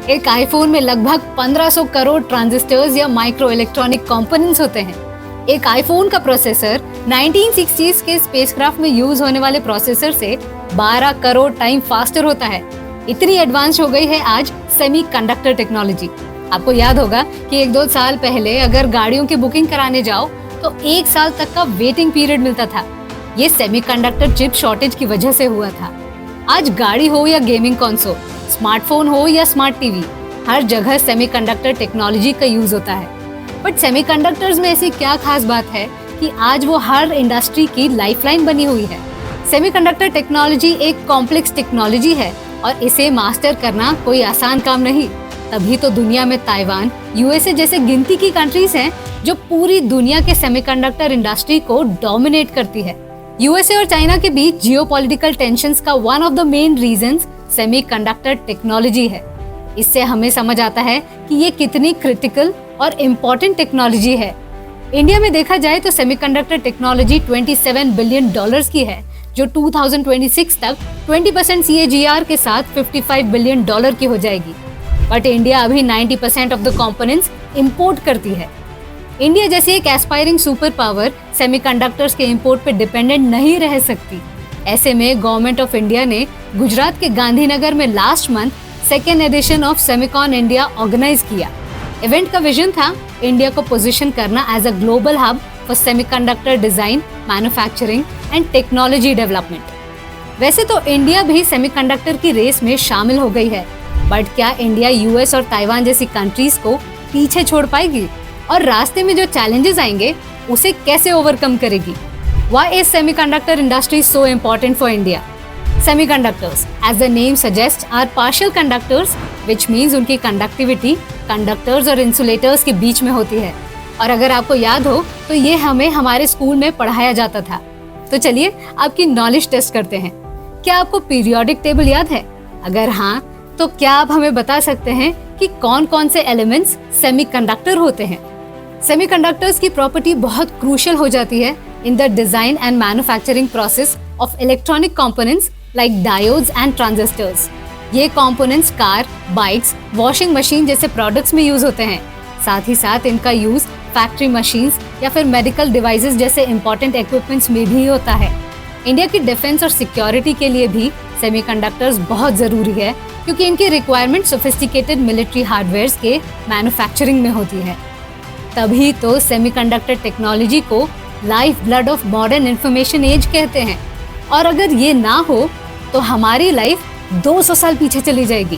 एक आईफोन में लगभग 1500 करोड़ ट्रांजिस्टर्स या माइक्रो इलेक्ट्रॉनिक कंपोनेंट्स होते हैं। एक आईफोन का प्रोसेसर 1960s के स्पेसक्राफ्ट में यूज होने वाले प्रोसेसर से 12 करोड़ टाइम फास्टर होता है। इतनी एडवांस हो गई है आज सेमीकंडक्टर टेक्नोलॉजी। आपको याद होगा कि 1-2 साल पहले अगर गाड़ियों की बुकिंग कराने जाओ तो 1 साल तक का वेटिंग पीरियड मिलता था। ये सेमीकंडक्टर चिप शॉर्टेज की वजह से हुआ था। आज गाड़ी हो या गेमिंग कंसोल, स्मार्टफोन हो या स्मार्ट टीवी, हर जगह सेमीकंडक्टर टेक्नोलॉजी का यूज होता है। बट सेमीकंडक्टर्स में ऐसी क्या खास बात है कि आज वो हर इंडस्ट्री की लाइफलाइन बनी हुई है। सेमीकंडक्टर टेक्नोलॉजी एक कॉम्प्लेक्स टेक्नोलॉजी है और इसे मास्टर करना कोई आसान काम नहीं। तभी तो दुनिया में ताइवान, यूएसए जैसे गिनती की कंट्रीज हैं जो पूरी दुनिया के सेमीकंडक्टर इंडस्ट्री को डोमिनेट करती है। यूएसए और चाइना के बीच जियोपॉलिटिकल टेंशंस का one of the main reasons semiconductor technology है। इससे हमें समझ आता है कि ये कितनी क्रिटिकल और इम्पोर्टेंट टेक्नोलॉजी है। इंडिया में देखा जाए तो सेमीकंडक्टर टेक्नोलॉजी $27 बिलियन की है, जो 2026 तक 20% CAGR के साथ $55 बिलियन की हो जाएगी। बट इंडिया अभी 90% ऑफ द कंपोनेंट्स इंपोर्ट करती है। इंडिया जैसी एक एस्पायरिंग सुपर पावर सेमीकंडक्टर्स के इंपोर्ट पे डिपेंडेंट नहीं रह सकती। ऐसे में गवर्नमेंट ऑफ इंडिया ने गुजरात के गांधीनगर में last month 2nd edition of Semicon India organise किया। इवेंट का विजन था इंडिया को पोजीशन करना as a global hub for semiconductor design, manufacturing and technology development. वैसे तो इंडिया भी सेमीकंडक्टर की रेस में शामिल हो गई है, बट क्या इंडिया यूएस और ताइवान जैसी कंट्रीज को पीछे छोड़ पाएगी और रास्ते में जो चैलेंजेस आएंगे उसे कैसे ओवरकम करेगी? Why is semiconductor industry so important for India? Semiconductors, as the name suggests, are partial conductors, which means उनकी conductivity conductors और insulators के बीच में होती है। और अगर आपको याद हो तो ये हमें हमारे स्कूल में पढ़ाया जाता था। तो चलिए आपकी नॉलेज टेस्ट करते हैं। क्या आपको पीरियोडिक टेबल याद है? अगर हाँ, तो क्या आप हमें बता सकते हैं कि कौन कौन से एलिमेंट्स सेमीकंडक्टर होते हैं? सेमीकंडक्टर्स की प्रॉपर्टी बहुत क्रूशियल हो जाती है in the design and manufacturing process of electronic components like diodes and transistors. ये components car, bikes, washing machine जैसे प्रोडक्ट्स में यूज होते हैं। साथ ही साथ इनका यूज फैक्ट्री मशीन्स या फिर मेडिकल डिवाइसेस जैसे इंपॉर्टेंट इक्विपमेंट्स में भी होता है। इंडिया की डिफेंस और सिक्योरिटी के लिए भी सेमीकंडक्टर्स बहुत जरूरी है, क्योंकि इनकी रिक्वायरमेंट सोफिस्टिकेटेड मिलिट्री हार्डवेयर्स के मैन्युफैक्चरिंग में होती है। तभी तो सेमीकंडक्टर टेक्नोलॉजी को life blood of modern information age कहते हैं। और अगर ये ना हो तो हमारी लाइफ 200 साल पीछे चली जाएगी।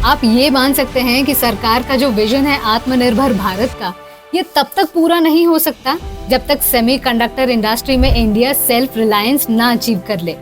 आप ये मान सकते हैं कि सरकार का जो विजन है आत्मनिर्भर भारत का, ये तब तक पूरा नहीं हो सकता जब तक सेमीकंडक्टर इंडस्ट्री में इंडिया सेल्फ रिलायंस ना अचीव कर ले।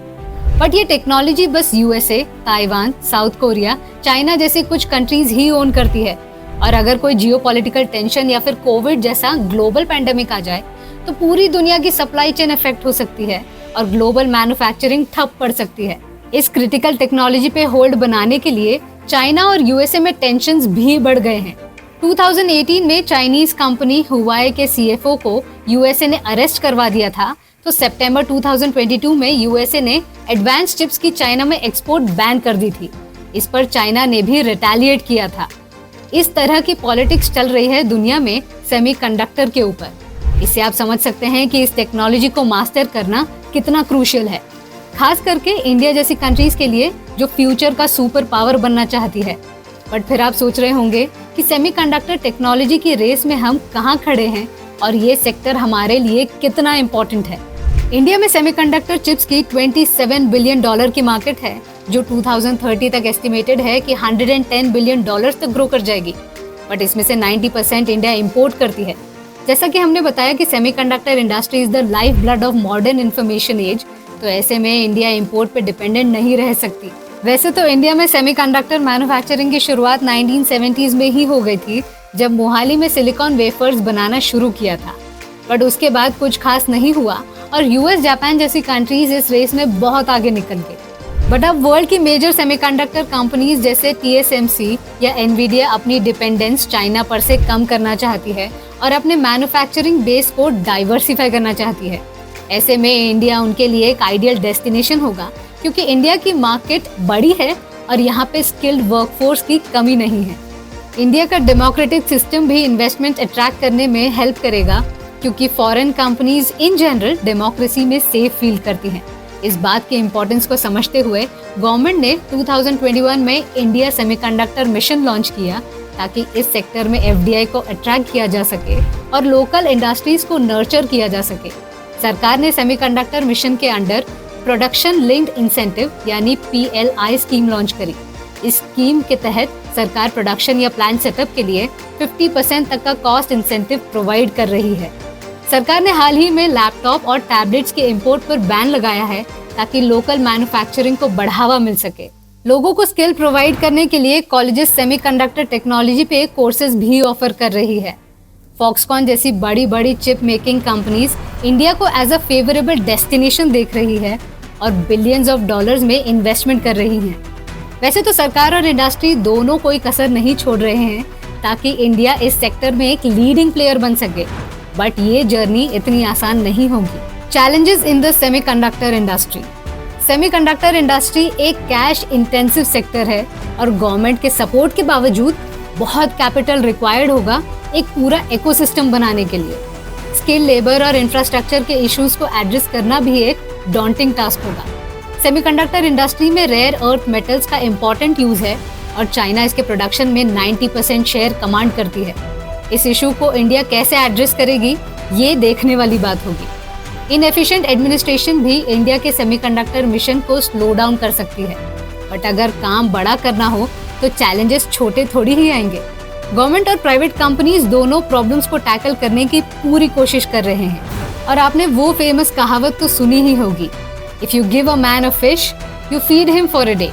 बट ये टेक्नोलॉजी बस USA, Taiwan, south Korea, China जैसी कुछ कंट्रीज ही ओन करती है। और अगर कोई जियोपॉलिटिकल टेंशन या फिर कोविड जैसा ग्लोबल पैंडेमिक आ जाए तो पूरी दुनिया की सप्लाई चेन इफेक्ट हो सकती है और ग्लोबल मैन्युफैक्चरिंग ठप पड़ सकती है। इस क्रिटिकल टेक्नोलॉजी पे होल्ड बनाने के लिए चाइना और यूएसए में टेंशंस भी बढ़ गए हैं। 2018 में चाइनीज कंपनी हुआई के सीएफओ को यूएसए ने अरेस्ट करवा दिया था, तो सितंबर 2022 में यूएसए ने एडवांस चिप्स की चाइना में एक्सपोर्ट बैन कर दी थी। इस पर चाइना ने भी रिटेलिएट किया था। इस तरह की पॉलिटिक्स चल रही है दुनिया में सेमीकंडक्टर के ऊपर। इससे आप समझ सकते हैं कि इस टेक्नोलॉजी को मास्टर करना कितना क्रूशियल है, खास करके इंडिया जैसी कंट्रीज के लिए जो फ्यूचर का सुपर पावर बनना चाहती है। बट फिर आप सोच रहे होंगे कि सेमीकंडक्टर टेक्नोलॉजी की रेस में हम कहाँ खड़े हैं और ये सेक्टर हमारे लिए कितना इम्पोर्टेंट है। इंडिया में सेमीकंडक्टर चिप्स की $27 बिलियन की मार्केट है, जो 2030 तक एस्टिमेटेड है कि $110 बिलियन तक ग्रो कर जाएगी। बट इसमें से 90% इंडिया इंपोर्ट करती है। जैसा कि हमने बताया कि semiconductor industry is the life blood of modern information age, तो ऐसे में इंडिया इंपोर्ट पे डिपेंडेंट नहीं रह सकती। वैसे तो इंडिया में सेमीकंडक्टर मैन्युफैक्चरिंग की शुरुआत 1970s में ही हो गई थी, जब मोहाली में सिलिकॉन वेफर्स बनाना शुरू किया था। बट उसके बाद कुछ खास नहीं हुआ और यूएस, जापान जैसी कंट्रीज इस रेस में बहुत आगे निकल गई। बट अब वर्ल्ड की मेजर सेमीकंडक्टर कंपनीज जैसे TSMC या एनवीडिया अपनी डिपेंडेंस चाइना पर से कम करना चाहती है और अपने मैन्युफैक्चरिंग बेस को डाइवर्सिफाई करना चाहती है। ऐसे में इंडिया उनके लिए एक आइडियल डेस्टिनेशन होगा, क्योंकि इंडिया की मार्केट बड़ी है और यहाँ पे स्किल्ड वर्कफोर्स की कमी नहीं है। इंडिया का डेमोक्रेटिक सिस्टम भी इन्वेस्टमेंट अट्रैक्ट करने में हेल्प करेगा, क्योंकि foreign companies in general democracy में सेफ फील करती हैं। इस बात के इम्पोर्टेंस को समझते हुए गवर्नमेंट ने 2021 में इंडिया सेमीकंडक्टर मिशन लॉन्च किया, ताकि इस सेक्टर में एफडीआई को अट्रैक्ट किया जा सके और लोकल इंडस्ट्रीज को नर्चर किया जा सके। सरकार ने सेमीकंडक्टर मिशन के अंडर प्रोडक्शन लिंक्ड इंसेंटिव यानी PLI स्कीम लॉन्च करी। इस स्कीम के तहत सरकार प्रोडक्शन या प्लांट सेटअप के लिए 50% तक का कॉस्ट इंसेंटिव प्रोवाइड कर रही है। सरकार ने हाल ही में लैपटॉप और टैबलेट्स के इंपोर्ट पर बैन लगाया है, ताकि लोकल मैन्युफैक्चरिंग को बढ़ावा मिल सके। लोगों को स्किल प्रोवाइड करने के लिए कॉलेजेस सेमीकंडक्टर टेक्नोलॉजी पे कोर्सेज भी ऑफर कर रही है। फॉक्सकॉन जैसी बड़ी बड़ी चिप मेकिंग कंपनीज इंडिया को एज अ फेवरेबल डेस्टिनेशन देख रही है और बिलियंस ऑफ डॉलर्स में इन्वेस्टमेंट कर रही हैं। वैसे तो सरकार और इंडस्ट्री दोनों कोई कसर नहीं छोड़ रहे हैं, ताकि इंडिया इस सेक्टर में एक लीडिंग प्लेयर बन सके, बट ये जर्नी इतनी आसान नहीं होगी। Challenges in the semiconductor industry. Semiconductor industry एक कैश इंटेंसिव सेक्टर है और गवर्नमेंट के सपोर्ट के बावजूद बहुत कैपिटल रिक्वायर्ड होगा एक पूरा इकोसिस्टम बनाने के लिए। स्किल लेबर और इंफ्रास्ट्रक्चर के इश्यूज को एड्रेस करना भी एक डॉन्टिंग टास्क होगा। सेमीकंडक्टर इंडस्ट्री में रेयर अर्थ मेटल्स का इम्पोर्टेंट यूज है और चाइना इसके प्रोडक्शन में 90% शेयर कमांड करती है। इस इशू को इंडिया कैसे एड्रेस करेगी, ये देखने वाली बात होगी। इनएफिशिएंट एडमिनिस्ट्रेशन भी इंडिया के सेमीकंडक्टर मिशन को स्लो डाउन कर सकती है, बट अगर काम बड़ा करना हो तो चैलेंजेस छोटे थोड़ी ही आएंगे। गवर्नमेंट और प्राइवेट कंपनीज दोनों प्रॉब्लम्स को टैकल करने की पूरी कोशिश कर रहे हैं। और आपने वो फेमस कहावत तो सुनी ही होगी, if you give a man a fish you feed him for a day,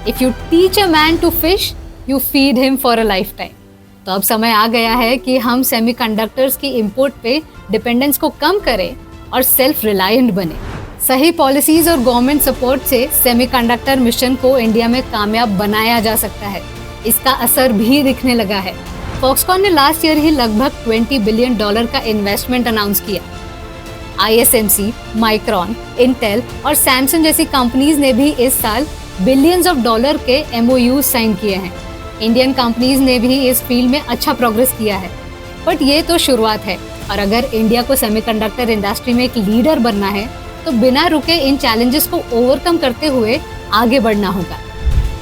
if you teach a man to fish you feed him for a life time. तो अब समय आ गया है कि हम सेमीकंडक्टर्स की इंपोर्ट पे डिपेंडेंस को कम करें और सेल्फ रिलायंट बने। सही पॉलिसीज और गवर्नमेंट सपोर्ट से सेमीकंडक्टर मिशन को इंडिया में कामयाब बनाया जा सकता है। इसका असर भी दिखने लगा है। फॉक्सकॉन ने लास्ट ईयर ही लगभग $20 बिलियन का इन्वेस्टमेंट अनाउंस किया। ISMC, माइक्रॉन, इंटेल और सैमसंग जैसी कंपनीज ने भी इस साल बिलियंस ऑफ डॉलर के MOUs साइन किए हैं। इंडियन कंपनीज ने भी इस फील्ड में अच्छा प्रोग्रेस किया है, बट ये तो शुरुआत है और अगर इंडिया को सेमीकंडक्टर इंडस्ट्री में एक लीडर बनना है तो बिना रुके इन चैलेंजेस को ओवरकम करते हुए आगे बढ़ना होगा।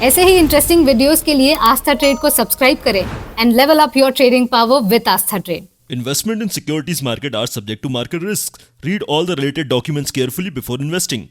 ऐसे ही इंटरेस्टिंग वीडियोस के लिए आस्था ट्रेड को सब्सक्राइब करें and level up your trading power with Aastha trade. Investment in securities market are subject to market risks. Read all the related documents carefully before investing.